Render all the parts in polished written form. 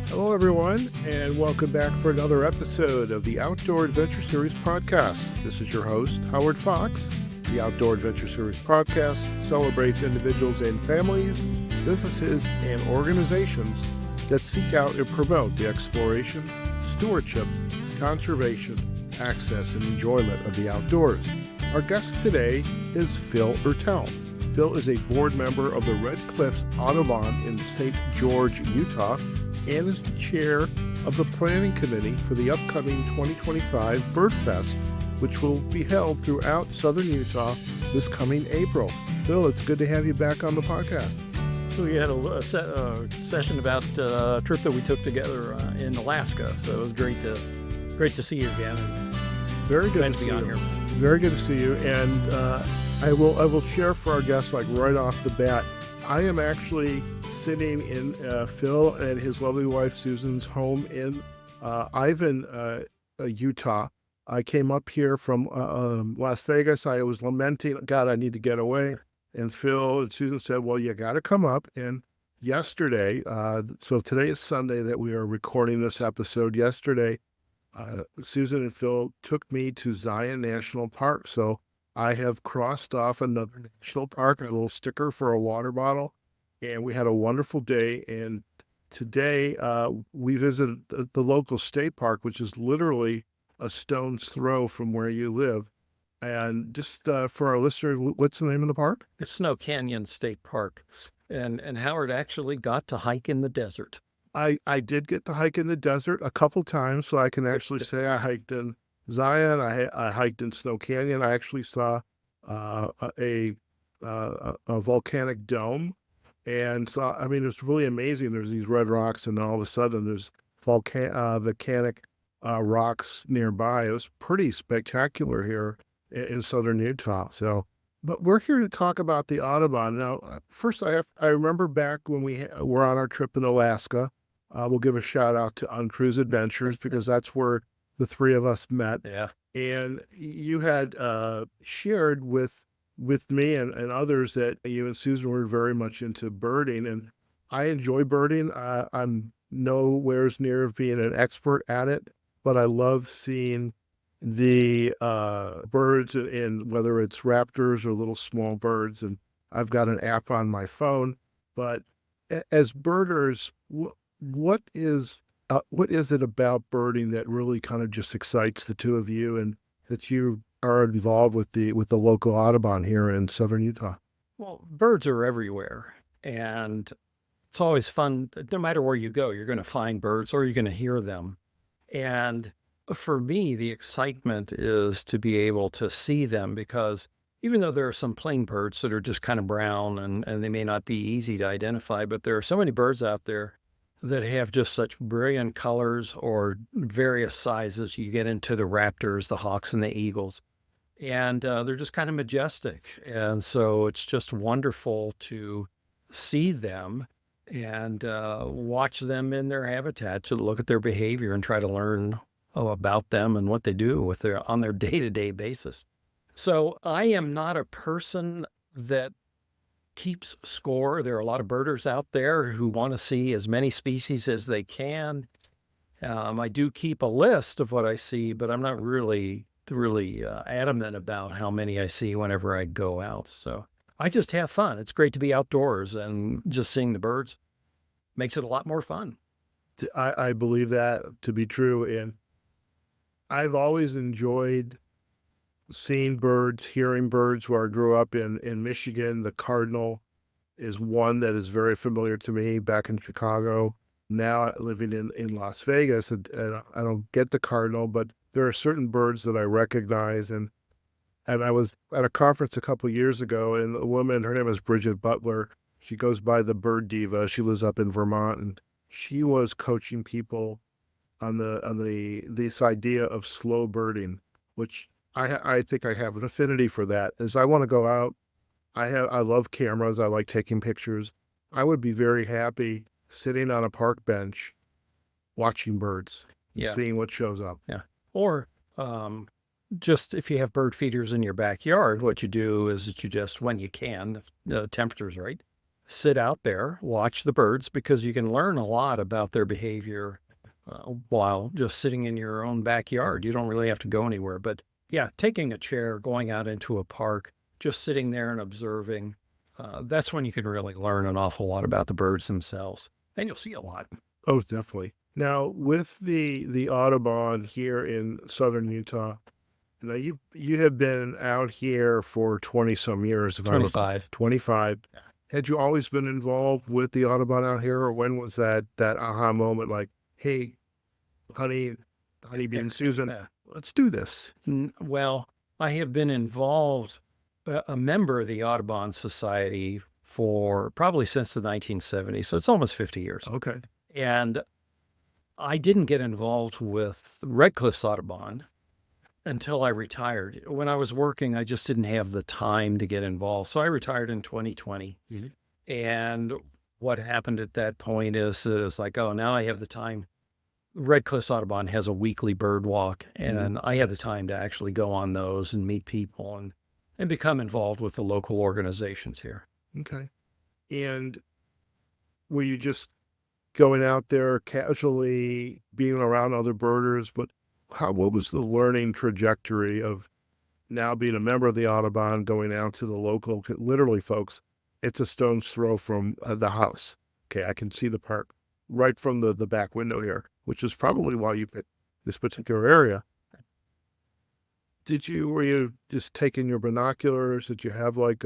Hello, everyone, and welcome back for another episode of the Outdoor Adventure Series podcast. This is your host, Howard Fox. The Outdoor Adventure Series podcast celebrates individuals and families, businesses, and organizations that seek out and promote the exploration, stewardship, conservation, access, and enjoyment of the outdoors. Our guest today is Phil Ertel. Phil is a board member of the Red Cliffs Audubon in St. George, Utah, and is the chair of the planning committee for the upcoming 2025 Birdfest, which will be held throughout southern Utah this coming April. Phil, it's good to have you back on the podcast. We had a session about a trip that we took together in Alaska, so it was great to see you again. Very good to be on here. Very good to see you, and I will share for our guests, like right off the bat, I am actually sitting in Phil and his lovely wife Susan's home in Ivan, Utah. I came up here from Las Vegas. I was lamenting, God, I need to get away. And Phil and Susan said, well, you got to come up. And yesterday, so today is Sunday that we are recording this episode. Yesterday, Susan and Phil took me to Zion National Park. So I have crossed off another national park, a little sticker for a water bottle. And we had a wonderful day. And today we visited the local state park, which is literally a stone's throw from where you live. And just for our listeners, what's the name of the park? It's Snow Canyon State Park. And Howard actually got to hike in the desert. I did get to hike in the desert a couple times, so I can actually say I hiked in Zion. I hiked in Snow Canyon. I actually saw a volcanic dome. And so, I mean, it's really amazing. There's these red rocks, and then all of a sudden there's volcanic rocks nearby. It was pretty spectacular here in southern Utah. So, but we're here to talk about the Audubon. Now, first, I remember back when we were on our trip in Alaska. We'll give a shout out to Uncruise Adventures because that's where the three of us met. Yeah. And you had shared with me and others that you and Susan were very much into birding, and I enjoy birding. I'm nowhere's near of being an expert at it, but I love seeing the birds, and whether it's raptors or little small birds. And I've got an app on my phone. But as birders, what is it about birding that really kind of just excites the two of you, and that you are involved with the local Audubon here in southern Utah? Well, birds are everywhere, and it's always fun. No matter where you go, you're going to find birds or you're going to hear them. And for me, the excitement is to be able to see them, because even though there are some plain birds that are just kind of brown and they may not be easy to identify, but there are so many birds out there that have just such brilliant colors or various sizes. You get into the raptors, the hawks, and the eagles, and they're just kind of majestic. And so it's just wonderful to see them and watch them in their habitat, to look at their behavior and try to learn about them and what they do on their day-to-day basis. So I am not a person that keeps score. There are a lot of birders out there who want to see as many species as they can. I do keep a list of what I see, but I'm not really adamant about how many I see whenever I go out. So I just have fun. It's great to be outdoors, and just seeing the birds makes it a lot more fun. I believe that to be true. And I've always enjoyed seeing birds, hearing birds. Where I grew up in Michigan, the cardinal is one that is very familiar to me back in Chicago. Now living in Las Vegas, and I don't get the cardinal, but there are certain birds that I recognize. And I was at a conference a couple of years ago, and a woman, her name is Bridget Butler. She goes by the Bird Diva. She lives up in Vermont, and she was coaching people on this idea of slow birding, which I think I have an affinity for that. As I want to go out, I love cameras. I like taking pictures. I would be very happy sitting on a park bench watching birds, seeing what shows up. Yeah. Or just if you have bird feeders in your backyard, what you do is that you just, when you can, the temperature's right, sit out there, watch the birds, because you can learn a lot about their behavior while just sitting in your own backyard. You don't really have to go anywhere. But yeah, taking a chair, going out into a park, just sitting there and observing, that's when you can really learn an awful lot about the birds themselves. And you'll see a lot. Oh, definitely. Now, with the Audubon here in southern Utah, now you have been out here for 20 some years, if I recall. 25. 25. Yeah. Had you always been involved with the Audubon out here, or when was that aha moment? Like, hey, honeybee and Susan, let's do this. Well, I have been involved, a member of the Audubon Society for probably since the 1970s. So it's almost 50 years. Okay. And I didn't get involved with Red Cliffs Audubon until I retired. When I was working, I just didn't have the time to get involved. So I retired in 2020. Mm-hmm. And what happened at that point is that it's like, oh, now I have the time. Red Cliffs Audubon has a weekly bird walk, and I had the time to actually go on those and meet people and become involved with the local organizations here. Okay. And were you just going out there casually, being around other birders? But what was the learning trajectory of now being a member of the Audubon, going out to the local, literally, folks, it's a stone's throw from the house. Okay, I can see the park right from the back window here, which is probably why you picked this particular area. Were you just taking your binoculars? Did you have like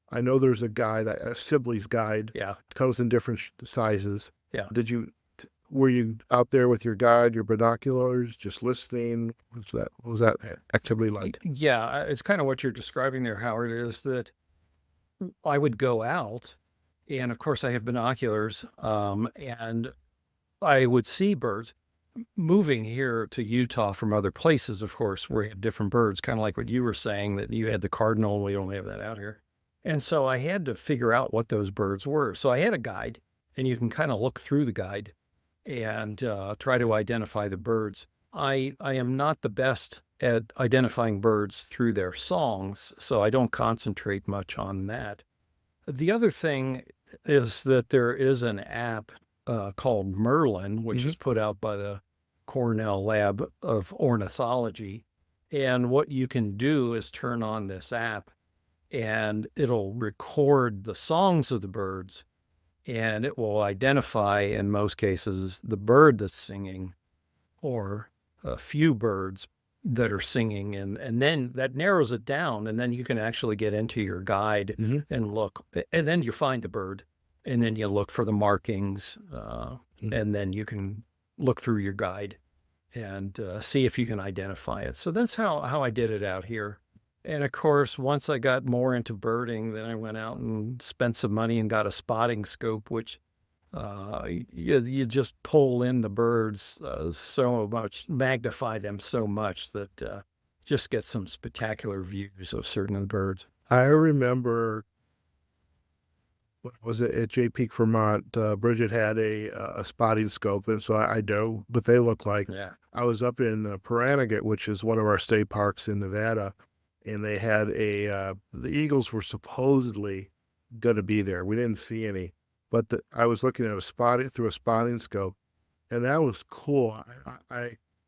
I know there's a guide, a Sibley's guide. Yeah. It comes in different sizes. Yeah. Were you out there with your guide, your binoculars, just listening? What was that activity like? Yeah, it's kind of what you're describing there, Howard, is that I would go out, and of course I have binoculars, and I would see birds moving here to Utah from other places, of course, where you have different birds, kind of like what you were saying, that you had the cardinal, and we don't have that out here. And so I had to figure out what those birds were. So I had a guide, and you can kind of look through the guide and try to identify the birds. I am not the best at identifying birds through their songs, so I don't concentrate much on that. The other thing is that there is an app called Merlin, which is put out by the Cornell Lab of Ornithology. And what you can do is turn on this app, and it'll record the songs of the birds, and it will identify, in most cases, the bird that's singing or a few birds that are singing. And then that narrows it down, and then you can actually get into your guide and look. And then you find the bird, and then you look for the markings, and then you can look through your guide and see if you can identify it. So that's how I did it out here. And of course, once I got more into birding, then I went out and spent some money and got a spotting scope, which you just pull in the birds so much, magnify them so much that just get some spectacular views of certain birds. I remember, what was it, at Jay Peak, Vermont, Bridget had a spotting scope, and so I know what they look like. Yeah. I was up in Pahranagat, which is one of our state parks in Nevada, and they had the eagles were supposedly going to be there. We didn't see any, but I was looking at through a spotting scope, and that was cool.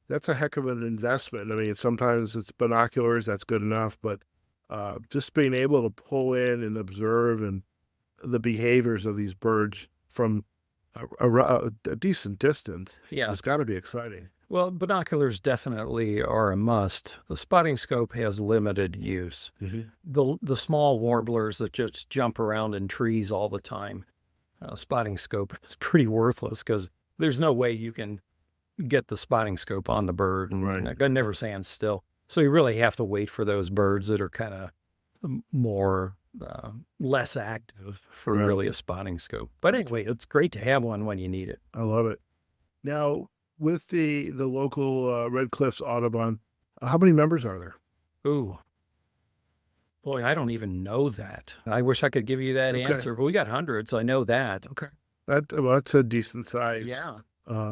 That's a heck of an investment. I mean, sometimes it's binoculars, that's good enough, but just being able to pull in and observe and the behaviors of these birds from a decent distance, it's got to be exciting. Well, binoculars definitely are a must. The spotting scope has limited use. The small warblers that just jump around in trees all the time, spotting scope is pretty worthless because there's no way you can get the spotting scope on the bird, and it never stands still. So you really have to wait for those birds that are kind of more less active for really a spotting scope. But anyway, it's great to have one when you need it. I love it. Now, with the local Red Cliffs Audubon, how many members are there? Ooh, boy, I don't even know that. I wish I could give you that answer, but we got hundreds. I know that. Okay, that's a decent size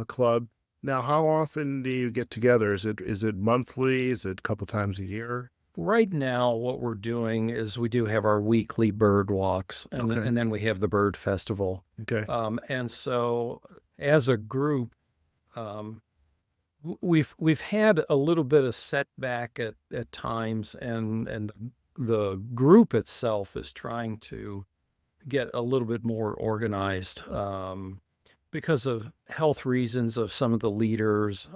club. Now, how often do you get together? Is it monthly? Is it a couple times a year? Right now, what we're doing is we do have our weekly bird walks, and Okay. and then we have the bird festival. Okay. And so, as a group, um, we've had a little bit of setback at times, and the group itself is trying to get a little bit more organized because of health reasons of some of the leaders.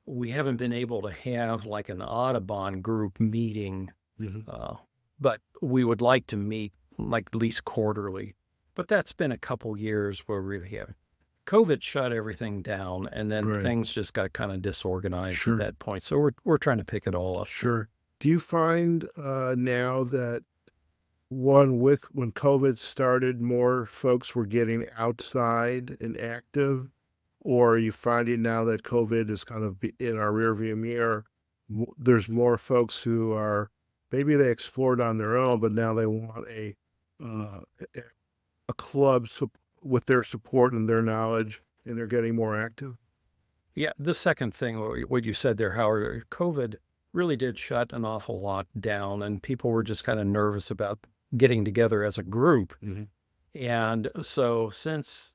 We haven't been able to have like an Audubon group meeting, Mhm. but we would like to meet like at least quarterly. But that's been a couple years where we have COVID shut everything down, and then Right. things just got kind of disorganized at Sure. that point. So we're trying to pick it all up. Sure. Do you find now that when COVID started, more folks were getting outside and active, or are you finding now that COVID is kind of in our rearview mirror, there's more folks who are maybe they explored on their own, but now they want uh, a a club with their support and their knowledge, and they're getting more active? Yeah, the second thing, what you said there, Howard, COVID really did shut an awful lot down, and people were just kind of nervous about getting together as a group. Mhm. And so, since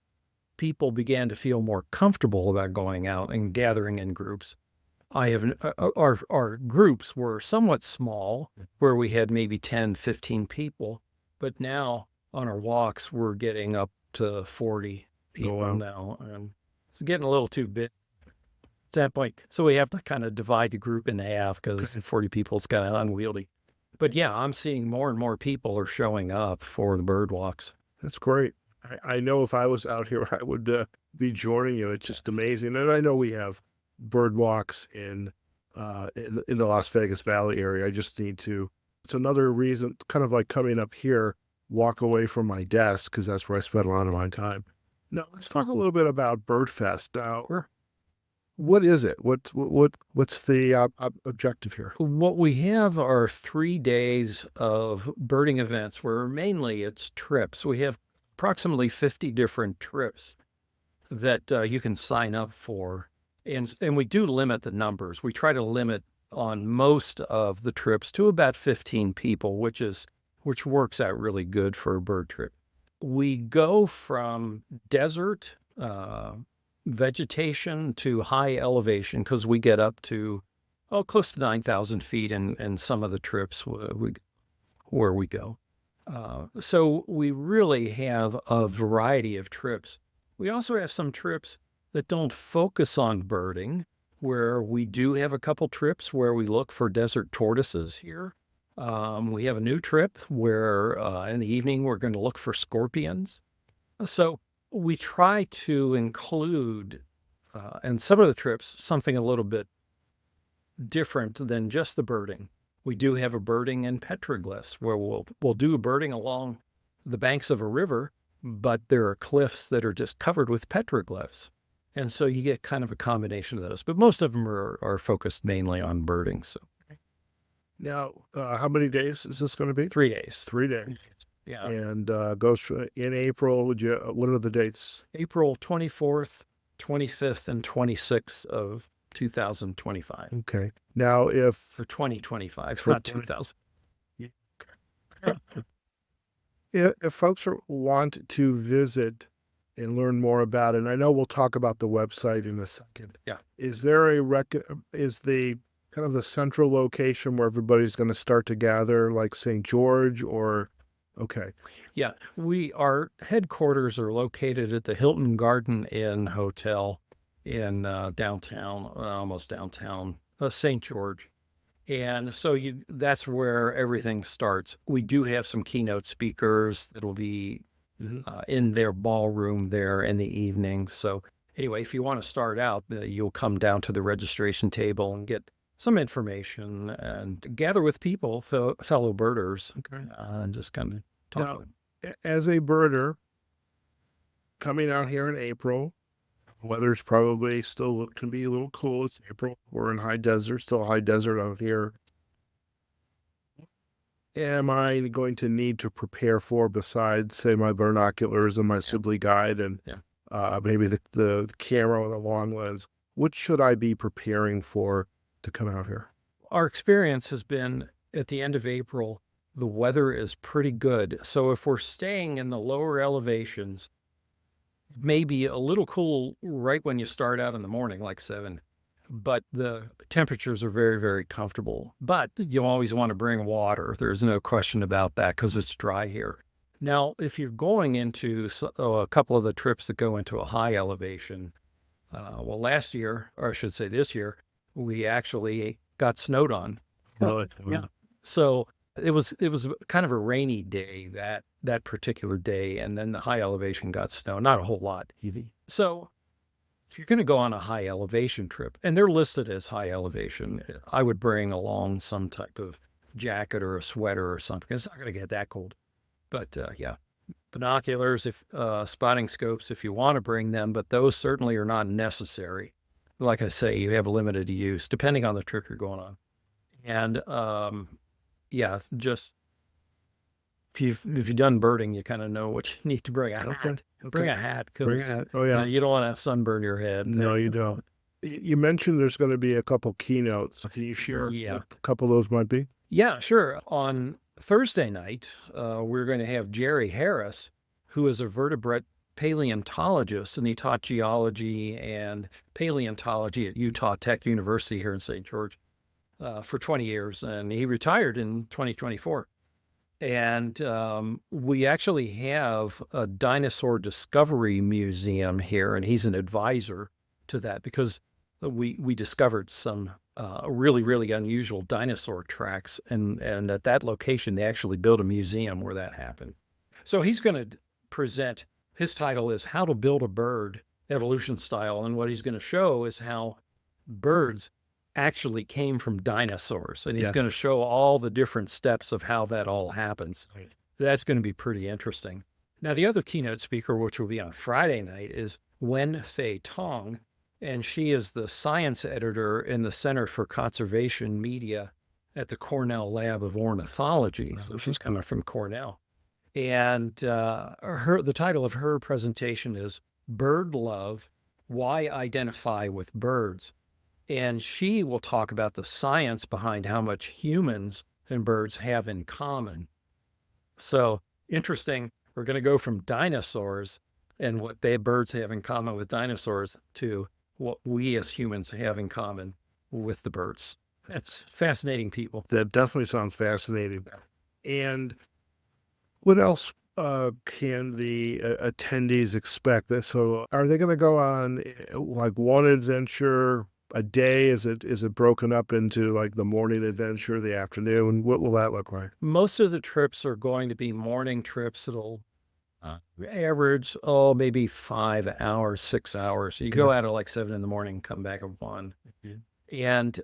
people began to feel more comfortable about going out and gathering in groups, I have our groups were somewhat small, where we had maybe 10, 15 people, but now on our walks, we're getting up to 40 Oh, people wow. now, and it's getting a little too big that point. So we have to kind of divide the group in half because Okay. 40 people is kind of unwieldy. But yeah, I'm seeing more and more people are showing up for the bird walks. That's great. I know if I was out here, I would be joining you. It's Yeah. just amazing. And I know we have bird walks in the Las Vegas Valley area. I just need to, it's another reason, kind of like coming up here, walk away from my desk because that's where I spend a lot of my time. Now, let's talk a little bit about Birdfest. Now, Sure. what is it? What's the objective here? What we have are 3 days of birding events where mainly it's trips. We have approximately 50 different trips that you can sign up for. And we do limit the numbers. We try to limit on most of the trips to about 15 people, which works out really good for a bird trip. We go from desert vegetation to high elevation because we get up to close to 9,000 feet in some of the trips where we go. So we really have a variety of trips. We also have some trips that don't focus on birding, where we do have a couple trips where we look for desert tortoises here. We have a new trip where in the evening we're going to look for scorpions. So we try to include in some of the trips something a little bit different than just the birding. We do have a birding in petroglyphs where we'll do a birding along the banks of a river, but there are cliffs that are just covered with petroglyphs. And so you get kind of a combination of those, but most of them are focused mainly on birding. So Now, how many days is this going to be? 3 days. 3 days. Yeah. And in April. What are the dates? April 24th, 25th, and 26th of 2025. Okay. Now, if Or 2025, For not 20 2000. Yeah. If folks want to visit and learn more about it, and I know we'll talk about the website in a second. Yeah. Is there is the kind of the central location where everybody's going to start to gather, like St. George, or okay, Yeah, our headquarters are located at the Hilton Garden Inn Hotel in downtown, almost downtown, St. George. And so that's where everything starts. We do have some keynote speakers that'll be Mhm. in their ballroom there in the evening. So anyway, if you want to start out, you'll come down to the registration table and get some information and gather with people, fellow birders, Okay. and just kind of talk Now, with them. as a birder coming out here in April, weather's probably still can be a little cool. It's April. We're in high desert, still high desert out here. Am I going to need to prepare for besides, say, my binoculars and my Yeah. Sibley guide and Yeah. maybe the camera with a long lens? What should I be preparing for to come out here? our experience has been at the end of April, the weather is pretty good. So if we're staying in the lower elevations, maybe a little cool right when you start out in the morning, like 7, but the temperatures are very, very comfortable. But you always want to bring water. There's no question about that because it's dry here. Now, if you're going into a couple of the trips that go into a high elevation, well, last year, or I should say this year, we actually got snowed on. Really? Yeah. So it was kind of a rainy day that particular day, and then the high elevation got snow, not a whole lot. So if you're going to go on a high elevation trip, and they're listed as high elevation, I would bring along some type of jacket or a sweater or something. It's not going to get that cold. But yeah, binoculars, if spotting scopes, if you want to bring them, but those certainly are not necessary. Like I say, you have a limited use depending on the trip you're going on. And yeah, just if you've done birding, you kind of know what you need to bring. A hat. Okay. Bring a hat Bring because a hat. Oh, yeah. you don't want to sunburn your head. No, you don't. You mentioned there's going to be a couple keynotes. Can you share what a couple of those might be? Yeah, sure. On Thursday night, we're going to have Jerry Harris, who is a vertebrate paleontologist, and he taught geology and paleontology at Utah Tech University here in St. George for 20 years, and he retired in 2024. And we actually have a dinosaur discovery museum here, and he's an advisor to that because we discovered some really, really unusual dinosaur tracks. And at that location, they actually built a museum where that happened. So he's going to present, his title is How to Build a Bird Evolution Style. And what he's going to show is how birds actually came from dinosaurs. And he's going to show all the different steps of how that all happens. Right. That's going to be pretty interesting. Now, the other keynote speaker, which will be on Friday night, is Wen Fei Tong. And she is the science editor in the Center for Conservation Media at the Cornell Lab of Ornithology. So she's coming from Cornell. And the title of her presentation is Bird Love, Why Identify with Birds. And she will talk about the science behind how much humans and birds have in common. So interesting, we're going to go from dinosaurs and what birds have in common with dinosaurs to what we as humans have in common with the birds. That's fascinating, people. That definitely sounds fascinating. And what else can the attendees expect? So are they going to go on like one adventure a day? Is it broken up into like the morning adventure, the afternoon? What will that look like? Most of the trips are going to be morning trips. It'll average, maybe 5 hours, 6 hours. So you go out at like 7 in the morning, come back at 1. And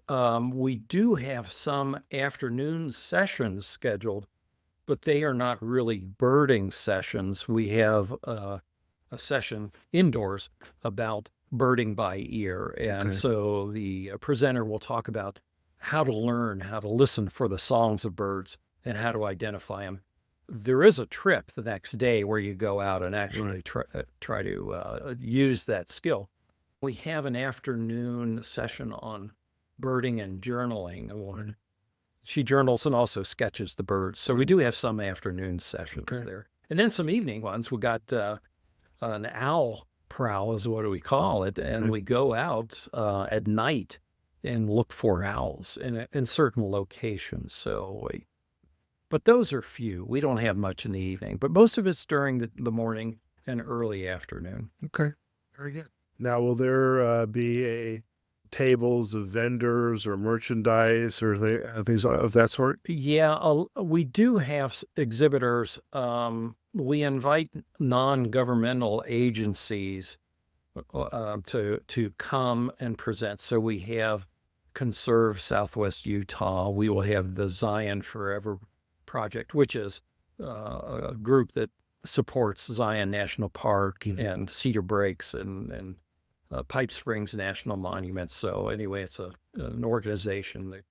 we do have some afternoon sessions scheduled, but they are not really birding sessions. We have a session indoors about birding by ear. And so the presenter will talk about how to learn, how to listen for the songs of birds and how to identify them. There is a trip the next day where you go out and actually try to use that skill. We have an afternoon session on birding and journaling. She journals and also sketches the birds. So we do have some afternoon sessions there. And then some evening ones. We got an owl prowl is what we call it. And we go out at night and look for owls in certain locations. So but those are few. We don't have much in the evening, but most of it's during the morning and early afternoon. Okay, very good. Now, will there be tables of vendors or merchandise or things of that sort? Yeah, we do have exhibitors. We invite non-governmental agencies to come and present. So we have Conserve Southwest Utah. We will have the Zion Forever Project, which is a group that supports Zion National Park and Cedar Breaks and Pipe Springs National Monuments. So anyway, it's an organization that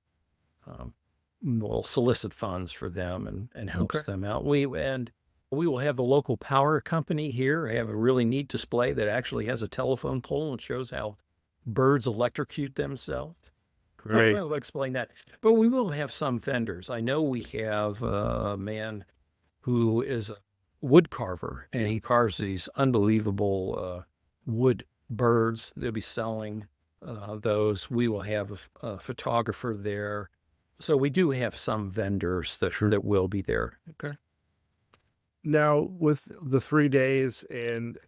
will solicit funds for them and helps them out. We will have the local power company here have a really neat display that actually has a telephone pole and shows how birds electrocute themselves. Right. I'll explain that. But we will have some vendors. I know we have a man who is a wood carver, and he carves these unbelievable wood birds. They'll be selling those. We will have a photographer there. So we do have some vendors that will be there. Okay. Now, with the 3 days, and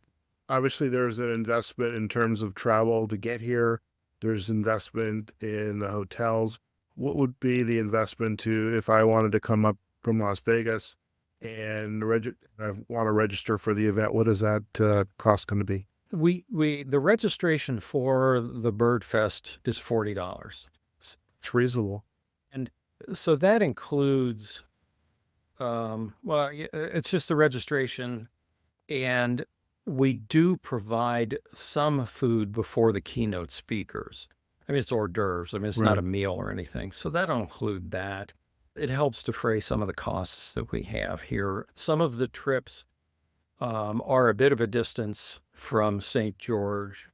obviously there's an investment in terms of travel to get here, there's investment in the hotels. What would be the investment to if I wanted to come up from Las Vegas and I want to register for the event? What is that cost going to be? The registration for the Birdfest is $40. It's reasonable. And so that includes, it's just the registration, and we do provide some food before the keynote speakers. I mean, it's hors d'oeuvres. I mean, it's not a meal or anything. So that'll include that. It helps defray some of the costs that we have here. Some of the trips are a bit of a distance from St. George.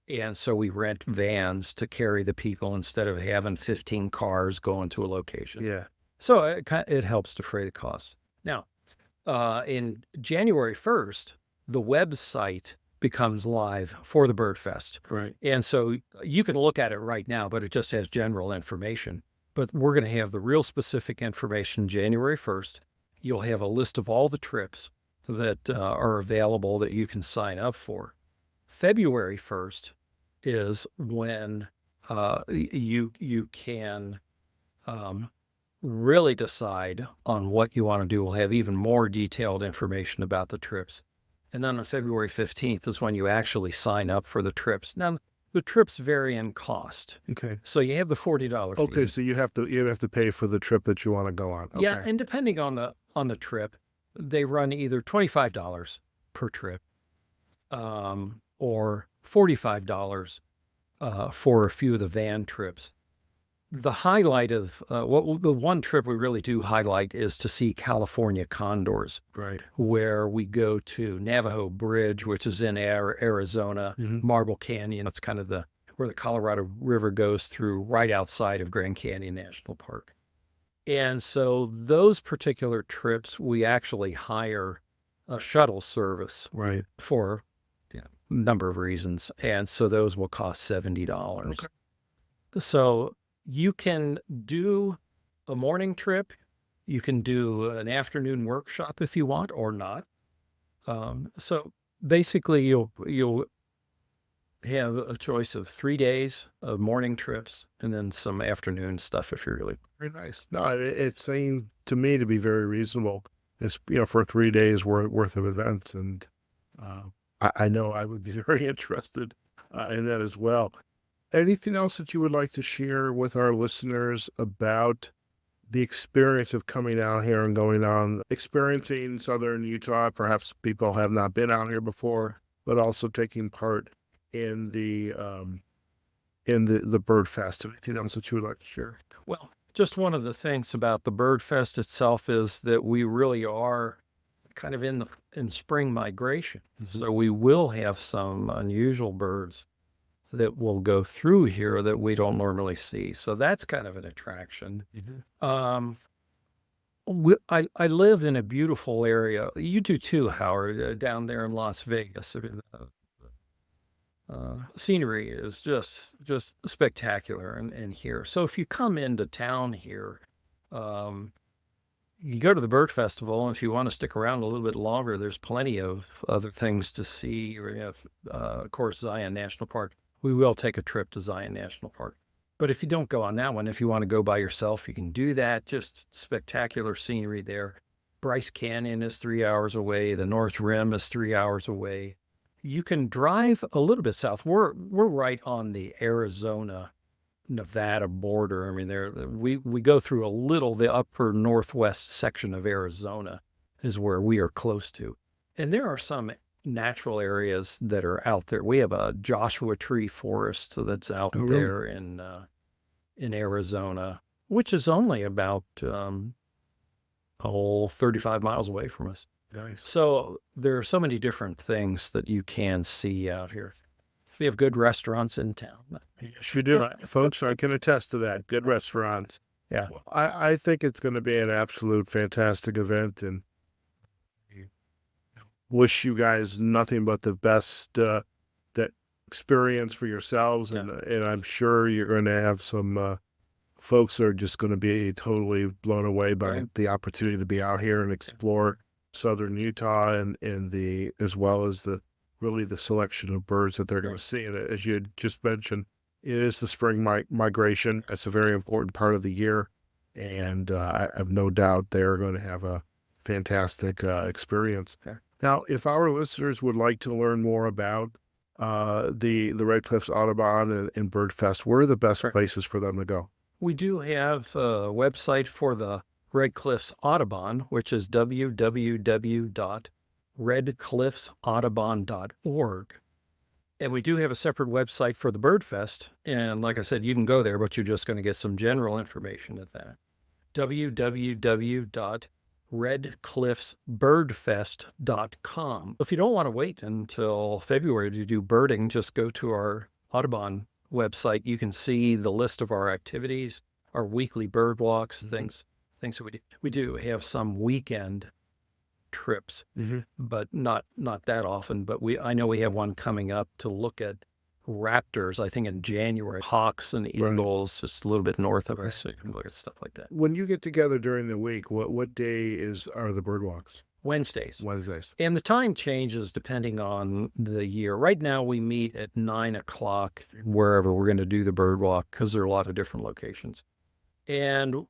And so we rent vans to carry the people instead of having 15 cars going to a location. Yeah. So it helps defray the costs. Now, in January 1st, the website becomes live for the Birdfest. Right. And so you can look at it right now, but it just has general information. But we're going to have the real specific information January 1st. You'll have a list of all the trips that are available that you can sign up for. February 1st is when you can really decide on what you want to do. We'll have even more detailed information about the trips. And then on February 15th is when you actually sign up for the trips. Now, the trips vary in cost. Okay. So you have the $40 fee. Okay, so you have to pay for the trip that you want to go on. Okay. Yeah, and depending on the trip, they run either $25 per trip, or $45 for a few of the van trips. The highlight of the one trip we really do highlight is to see California condors, Right. where we go to Navajo Bridge, which is in Arizona, Marble Canyon. It's kind of where the Colorado River goes through right outside of Grand Canyon National Park. And so those particular trips, we actually hire a shuttle service Right. for a number of reasons. And so those will cost $70. Okay. So you can do a morning trip. You can do an afternoon workshop if you want or not. So basically you'll have a choice of 3 days of morning trips and then some afternoon stuff if you're really. Very nice. No, it seemed to me to be very reasonable. It's, for 3 days worth of events. And I know I would be very interested in that as well. Anything else that you would like to share with our listeners about the experience of coming out here and going on, experiencing Southern Utah? Perhaps people have not been out here before, but also taking part in the Birdfest. Anything else that you would like to share? Well, just one of the things about the Birdfest itself is that we really are kind of in spring migration. So we will have some unusual birds that will go through here that we don't normally see. So that's kind of an attraction. I live in a beautiful area. You do too, Howard, down there in Las Vegas. I mean, scenery is just spectacular in here. So if you come into town here, you go to the Bird Festival, and if you want to stick around a little bit longer, there's plenty of other things to see. Of course, Zion National Park. We will take a trip to Zion National Park. But if you don't go on that one, if you want to go by yourself, you can do that. Just spectacular scenery there. Bryce Canyon is 3 hours away. The North Rim is 3 hours away. You can drive a little bit south. We're right on the Arizona-Nevada border. I mean, we go through the upper northwest section of Arizona is where we are close to. And there are some natural areas that are out there. We have a Joshua Tree Forest that's out there in Arizona, which is only about 35 miles away from us. Nice. So there are so many different things that you can see out here. We have good restaurants in town. Yes, you do. Folks, I can attest to that. Good restaurants. Yeah. Well, I think it's going to be an absolute fantastic event, and wish you guys nothing but the best that experience for yourselves, and I'm sure you're going to have some folks that are just going to be totally blown away by the opportunity to be out here and explore southern Utah and the as well as the really the selection of birds that they're going to see. And as you had just mentioned, it is the spring migration. It's a very important part of the year, and I have no doubt they're going to have a fantastic experience. Okay. Now, if our listeners would like to learn more about the Red Cliffs Audubon and Birdfest, where are the best places for them to go? We do have a website for the Red Cliffs Audubon, which is www.redcliffsaudubon.org. And we do have a separate website for the Birdfest. And like I said, you can go there, but you're just going to get some general information at that. www.redcliffsbirdfest.com. If you don't want to wait until February to do birding, just go to our Audubon website. You can see the list of our activities, our weekly bird walks, things that we do. We do have some weekend trips, but not that often. But I know we have one coming up to look at raptors, I think in January, hawks and eagles, just a little bit north of us, so you can look at stuff like that. When you get together during the week, what day are the bird walks? Wednesdays. And the time changes depending on the year. Right now we meet at 9 o'clock wherever we're going to do the bird walk, because there are a lot of different locations. And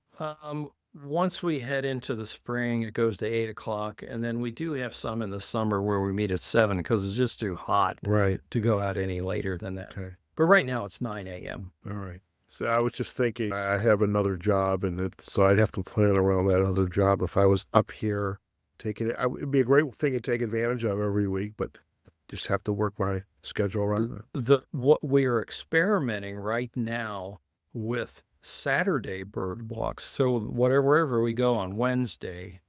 once we head into the spring, it goes to 8 o'clock. And then we do have some in the summer where we meet at 7 because it's just too hot to go out any later than that. Okay. But right now it's 9 a.m. All right. So I was just thinking, I have another job, and so I'd have to plan around that other job if I was up here. It would be a great thing to take advantage of every week, but just have to work my schedule around that. What we are experimenting right now with Saturday bird walks. So wherever we go on Wednesday,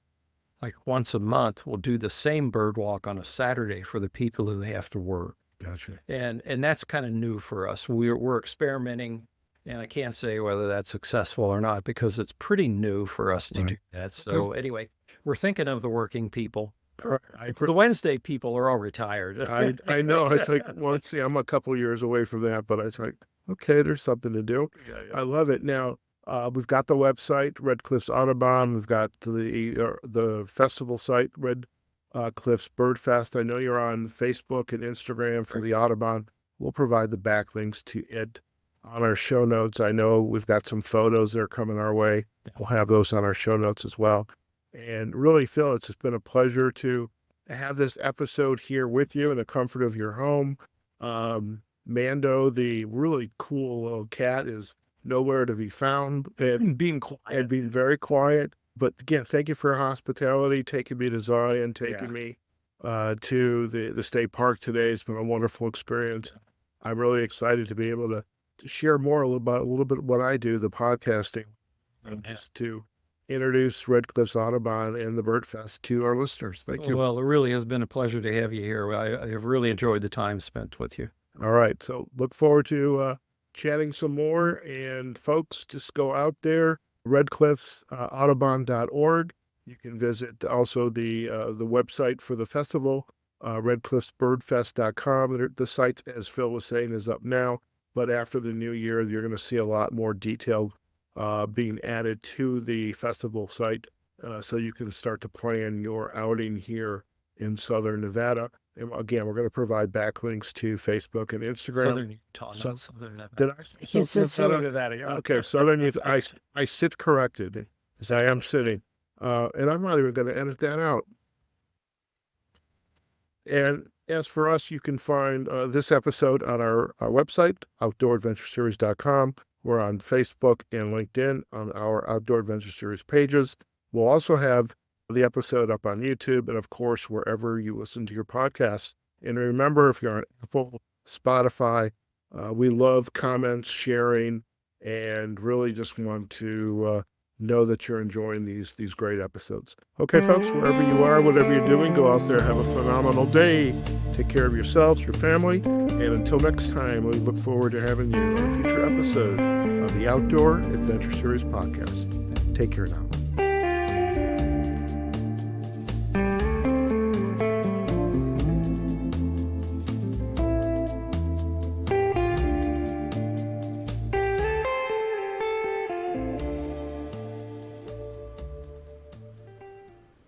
like once a month, we'll do the same bird walk on a Saturday for the people who have to work. Gotcha. And that's kind of new for us. We're experimenting, and I can't say whether that's successful or not because it's pretty new for us to do that. So anyway, we're thinking of the working people. The Wednesday people are all retired. I know. It's like, well, let's see, I'm a couple years away from that, but it's like, okay, there's something to do. I love it. Now, we've got the website, Red Cliffs Audubon. We've got the festival site, Red Cliffs Birdfest. I know you're on Facebook and Instagram for the Audubon. We'll provide the backlinks to it on our show notes. I know we've got some photos that are coming our way. We'll have those on our show notes as well. And really, Phil, it's just been a pleasure to have this episode here with you in the comfort of your home. Mando, the really cool little cat, is nowhere to be found and being quiet and being very quiet. But again, thank you for your hospitality, taking me to Zion, taking me to the state park today. It's been a wonderful experience. I'm really excited to be able to share more about a little bit what I do, the podcasting, just to introduce Red Cliffs Audubon and the Birdfest to our listeners. Thank you. Well, it really has been a pleasure to have you here. I have really enjoyed the time spent with you. All right. So look forward to chatting some more. And folks, just go out there, redcliffsaudubon.org. You can visit also the website for the festival, redcliffsbirdfest.com. The site, as Phil was saying, is up now. But after the new year, you're going to see a lot more detail being added to the festival site, so you can start to plan your outing here in Southern Nevada. And again, we're going to provide backlinks to Facebook and Instagram. Southern Utah, not Southern Nevada. Did I? It's Southern Nevada. Okay, Southern Utah. I sit corrected, as I am sitting. And I'm not even going to edit that out. And as for us, you can find this episode on our website, outdooradventureseries.com. We're on Facebook and LinkedIn on our Outdoor Adventure Series pages. We'll also have the episode up on YouTube and, of course, wherever you listen to your podcasts. And remember, if you're on Apple, Spotify, we love comments, sharing, and really just want to know that you're enjoying these great episodes. Okay, folks, wherever you are, whatever you're doing, go out there, have a phenomenal day. Take care of yourselves, your family, and until next time, we look forward to having you on a future episode of the Outdoor Adventure Series podcast. Take care now.